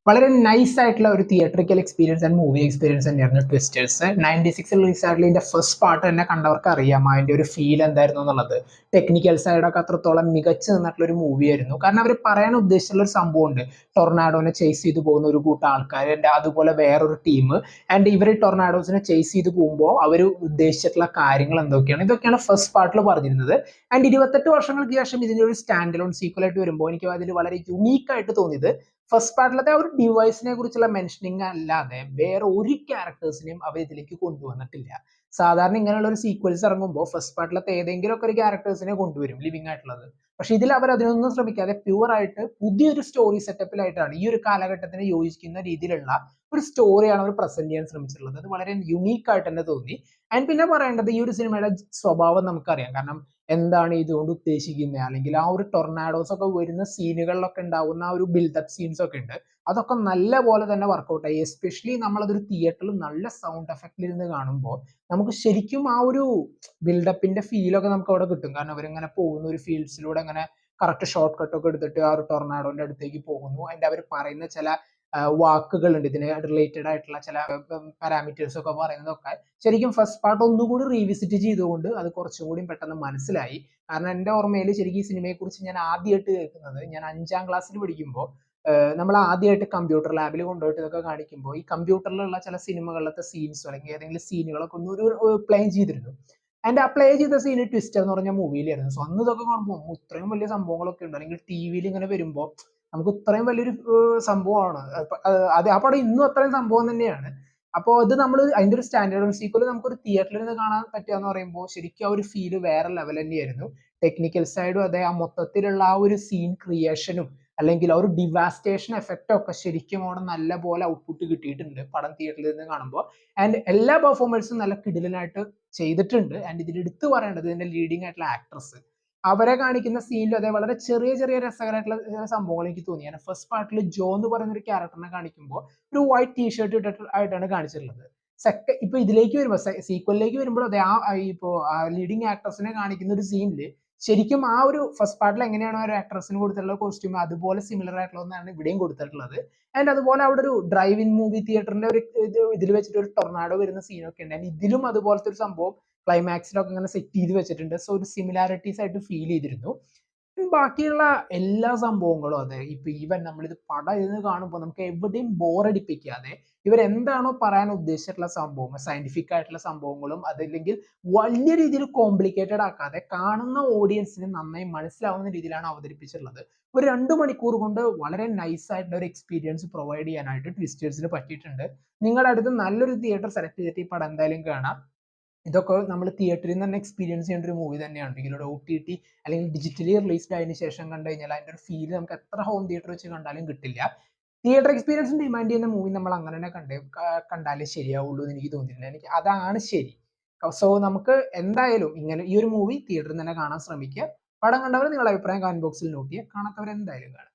വളരെ നൈസ് ആയിട്ടുള്ള ഒരു theatrical experience and movie experience തന്നെയായിരുന്നു ട്വിസ്റ്റേഴ്സ്. 96 റിലീസ് ആയിട്ടുള്ള ഇതിന്റെ ഫസ്റ്റ് പാർട്ട് തന്നെ കണ്ടവർക്ക് അറിയാം അതിന്റെ ഒരു ഫീൽ എന്തായിരുന്നു എന്നുള്ളത്. ടെക്നിക്കൽ സൈഡൊക്കെ അത്രത്തോളം മികച്ചു നിന്നിട്ടുള്ള ഒരു മൂവി ആയിരുന്നു. കാരണം അവർ പറയാൻ ഉദ്ദേശിച്ചുള്ള ഒരു സംഭവമുണ്ട്. ടൊർണാഡോനെ ചേസ് ചെയ്ത് പോകുന്ന ഒരു കൂട്ടം ആൾക്കാർ, അതുപോലെ വേറൊരു ടീം, ആൻഡ് ഇവർ ടൊർണാഡോസിനെ ചേസ് ചെയ്ത് പോകുമ്പോൾ അവർ ഉദ്ദേശിച്ചിട്ടുള്ള കാര്യങ്ങൾ എന്തൊക്കെയാണ്, ഇതൊക്കെയാണ് ഫസ്റ്റ് പാർട്ടിൽ പറഞ്ഞിരുന്നത്. ആൻഡ് 28 വർഷങ്ങൾക്ക് ശേഷം ഇതിന്റെ ഒരു സ്റ്റാൻഡ് ലോൺ സീക്വൽ ആയിട്ട് വരുമ്പോൾ എനിക്ക് അതിൽ വളരെ യുണീക്ക് ആയിട്ട് തോന്നിയത് ഫസ്റ്റ് പാർട്ടിലത്തെ ഒരു ഡിവൈസിനെ കുറിച്ചുള്ള മെൻഷനിങ് അല്ലാതെ വേറെ ഒരു ക്യാരക്ടേഴ്സിനെയും അവർ ഇതിലേക്ക് കൊണ്ടുവന്നിട്ടില്ല. സാധാരണ ഇങ്ങനെയുള്ള ഒരു സീക്വൽസ് ഇറങ്ങുമ്പോൾ ഫസ്റ്റ് പാർട്ടിലത്തെ ഏതെങ്കിലും ഒക്കെ ഒരു ക്യാരക്ടേഴ്സിനെ കൊണ്ടുവരും ലിവിങ് ആയിട്ടുള്ളത്. പക്ഷെ ഇതിൽ അവർ അതിനൊന്നും ശ്രമിക്കാതെ പ്യുവർ ആയിട്ട് പുതിയൊരു സ്റ്റോറി സെറ്റപ്പിലായിട്ടാണ് ഈ ഒരു കാലഘട്ടത്തിന് യോജിക്കുന്ന രീതിയിലുള്ള ഒരു സ്റ്റോറിയാണ് അവർ പ്രസന്റ് ചെയ്യാൻ ശ്രമിച്ചിട്ടുള്ളത്. അത് വളരെ യുണീക്ക് ആയിട്ട് തന്നെ തോന്നി. ആൻഡ് പിന്നെ പറയേണ്ടത് ഈ ഒരു സിനിമയുടെ സ്വഭാവം നമുക്കറിയാം. കാരണം എന്താണ് ഇതുകൊണ്ട് ഉദ്ദേശിക്കുന്നത്, അല്ലെങ്കിൽ ആ ഒരു ടൊർണാഡോസ് ഒക്കെ വരുന്ന സീനുകളിലൊക്കെ ഉണ്ടാവുന്ന ആ ഒരു ബിൽഡപ്പ് സീൻസ് ഒക്കെ ഉണ്ട്, അതൊക്കെ നല്ല പോലെ തന്നെ വർക്കൗട്ട് ആയി. എസ്പെഷ്യലി നമ്മളതൊരു തിയേറ്ററിൽ നല്ല സൗണ്ട് എഫക്റ്റിൽ ഇരുന്ന് കാണുമ്പോൾ നമുക്ക് ശരിക്കും ആ ഒരു ബിൽഡപ്പിന്റെ ഫീലൊക്കെ നമുക്ക് അവിടെ കിട്ടും. കാരണം അവരിങ്ങനെ പോകുന്ന ഒരു ഫീൽഡ്സിലൂടെ അങ്ങനെ കറക്റ്റ് ഷോർട്ട് കട്ട് ഒക്കെ എടുത്തിട്ട് ആ ഒരു ടൊർണാഡോന്റെ അടുത്തേക്ക് പോകുന്നു. അതിന്റെ അവർ പറയുന്ന ചില വാക്കുകളുണ്ട്, ഇതിന് റിലേറ്റഡ് ആയിട്ടുള്ള ചില പാരാമീറ്റേഴ്സ് ഒക്കെ പറയുന്നതൊക്കെ ശരിക്കും ഫസ്റ്റ് പാർട്ട് ഒന്നുകൂടി റീവിസിറ്റ് ചെയ്തുകൊണ്ട് അത് കുറച്ചും കൂടി പെട്ടെന്ന് മനസ്സിലായി. കാരണം എൻ്റെ ഓർമ്മയിൽ ശരിക്കും ഈ സിനിമയെ കുറിച്ച് ഞാൻ ആദ്യമായിട്ട് കേൾക്കുന്നത് ഞാൻ 5ാം ക്ലാസ്സിൽ പഠിക്കുമ്പോൾ നമ്മൾ ആദ്യമായിട്ട് കമ്പ്യൂട്ടർ ലാബിൽ കൊണ്ടുപോയിട്ട് ഇതൊക്കെ കാണിക്കുമ്പോൾ ഈ കമ്പ്യൂട്ടറിലുള്ള ചില സിനിമകളിലത്തെ സീൻസോ അല്ലെങ്കിൽ ഏതെങ്കിലും സീനുകളൊക്കെ ഒന്ന് ഒരു പ്ലേ ചെയ്തിരുന്നു. ആൻഡ് ആ പ്ലേ ചെയ്ത സീന് ട്വിസ്റ്റർ എന്ന് പറഞ്ഞ മൂവിയിലായിരുന്നു. സോ അന്ന് ഇതൊക്കെ കാണുമ്പോൾ ഇത്രയും വലിയ സംഭവങ്ങളൊക്കെ ഉണ്ട്, അല്ലെങ്കിൽ ടി വിയിൽ ഇങ്ങനെ വരുമ്പോൾ നമുക്ക് ഇത്രയും വലിയൊരു സംഭവമാണ് അത്. ആ പടം ഇന്നും അത്രയും സംഭവം തന്നെയാണ്. അപ്പോൾ ഇത് നമ്മൾ അതിന്റെ ഒരു സ്റ്റാൻഡേർഡ് സീക്വൽ നമുക്കൊരു തിയേറ്ററിൽ നിന്ന് കാണാൻ പറ്റുക എന്ന് പറയുമ്പോൾ ശരിക്കും ആ ഒരു ഫീല് വേറെ ലെവൽ തന്നെയായിരുന്നു. ടെക്നിക്കൽ സൈഡും അതെ, ആ മൊത്തത്തിലുള്ള ആ ഒരു സീൻ ക്രിയേഷനും അല്ലെങ്കിൽ ആ ഒരു ഡിവാസ്റ്റേഷൻ എഫക്റ്റും ഒക്കെ ശരിക്കും അവിടെ നല്ല പോലെ ഔട്ട്പുട്ട് കിട്ടിയിട്ടുണ്ട് പടം തിയേറ്ററിൽ നിന്ന് കാണുമ്പോൾ. ആൻഡ് എല്ലാ പെർഫോമൻസും നല്ല കിടിലനായിട്ട് ചെയ്തിട്ടുണ്ട്. ആൻഡ് ഇതിൽ എടുത്തു പറയേണ്ടത് ഇതിന്റെ ലീഡിങ് ആയിട്ടുള്ള ആക്ട്രസ്, അവരെ കാണിക്കുന്ന സീനിലും അതേ വളരെ ചെറിയ ചെറിയ രസകരമായിട്ടുള്ള സംഭവങ്ങൾ എനിക്ക് തോന്നി. ഫസ്റ്റ് പാർട്ടിൽ ജോ എന്ന് പറയുന്ന ഒരു ക്യാരക്ടറിനെ കാണിക്കുമ്പോൾ ഒരു വൈറ്റ് ടീഷർട്ട് ഇട്ടിട്ട് ആയിട്ടാണ് കാണിച്ചിട്ടുള്ളത്. ഇപ്പൊ ഇതിലേക്ക് വരുമ്പോൾ സീക്വലിലേക്ക് വരുമ്പോൾ അതെ, ഇപ്പോ ലീഡിങ് ആക്ട്രസിനെ കാണിക്കുന്ന ഒരു സീനില് ശരിക്കും ആ ഒരു ഫസ്റ്റ് പാർട്ടിൽ എങ്ങനെയാണോ ഒരു ആക്ട്രസിന് കൊടുത്തിട്ടുള്ള കോസ്റ്റ്യൂം അതുപോലെ സിമിലർ ആയിട്ടുള്ളതാണ് ഇവിടെയും കൊടുത്തിട്ടുള്ളത്. ആൻഡ് അതുപോലെ അവിടെ ഒരു ഡ്രൈവ് ഇൻ മൂവി തിയേറ്ററിന്റെ ഒരു ഇതിൽ വെച്ചിട്ട് ഒരു ടൊർണാഡോ വരുന്ന സീനൊക്കെ ഉണ്ട്. ആൻഡ് ഇതിലും അതുപോലത്തെ ഒരു സംഭവം ക്ലൈമാക്സിലൊക്കെ ഇങ്ങനെ സെറ്റ് ചെയ്ത് വെച്ചിട്ടുണ്ട്. സോ ഒരു സിമിലാരിറ്റീസ് ആയിട്ട് ഫീൽ ചെയ്തിരുന്നു. ബാക്കിയുള്ള എല്ലാ സംഭവങ്ങളും അതെ, ഇപ്പൊ ഈവൻ നമ്മളിത് പടം ഇരുന്ന് കാണുമ്പോൾ നമുക്ക് എവിടെയും ബോറടിപ്പിക്കാതെ ഇവരെന്താണോ പറയാൻ ഉദ്ദേശിച്ചിട്ടുള്ള സംഭവം, സയന്റിഫിക് ആയിട്ടുള്ള സംഭവങ്ങളും അതല്ലെങ്കിൽ വലിയ രീതിയിൽ കോംപ്ലിക്കേറ്റഡ് ആക്കാതെ കാണുന്ന ഓഡിയൻസിന് നന്നായി മനസ്സിലാവുന്ന രീതിയിലാണ് അവതരിപ്പിച്ചിട്ടുള്ളത്. ഒരു 2 മണിക്കൂർ കൊണ്ട് വളരെ നൈസ് ആയിട്ടുള്ള ഒരു എക്സ്പീരിയൻസ് പ്രൊവൈഡ് ചെയ്യാനായിട്ട് ട്വിസ്റ്റേഴ്സിന് പറ്റിയിട്ടുണ്ട്. നിങ്ങളുടെ അടുത്ത് നല്ലൊരു തിയേറ്റർ സെലക്ട് ചെയ്തിട്ട് ഈ പടം എന്തായാലും കാണാം. ഇതൊക്കെ നമ്മൾ തിയേറ്ററിൽ നിന്ന് തന്നെ എക്സ്പീരിയൻസ് ചെയ്യേണ്ട ഒരു മൂവി തന്നെയാണ്. ഇതിലൂടെ OTT അല്ലെങ്കിൽ ഡിജിറ്റലി റിലീസ്ഡ് ആയതിനു ശേഷം കണ്ടു കഴിഞ്ഞാൽ അതിന്റെ ഒരു ഫീൽ നമുക്ക് എത്ര ഹോം തിയേറ്റർ വെച്ച് കണ്ടാലും കിട്ടില്ല. തിയേറ്റർ എക്സ്പീരിയൻസ് ഡിമാൻഡ് ചെയ്യുന്ന മൂവി നമ്മൾ അങ്ങനെ തന്നെ കണ്ടാലേ ശരിയാവുള്ളൂ എന്ന് എനിക്ക് തോന്നിയിട്ടുണ്ട്. എനിക്ക് അതാണ് ശരി. സോ നമുക്ക് എന്തായാലും ഇങ്ങനെ ഈ ഒരു മൂവി തിയേറ്ററിൽ തന്നെ കാണാൻ ശ്രമിക്കുക. പടം കണ്ടവർ നിങ്ങളുടെ അഭിപ്രായം കമന്റ് ബോക്സിൽ നോട്ട് ചെയ്യുക. കാണാത്തവർ എന്തായാലും കാണുക.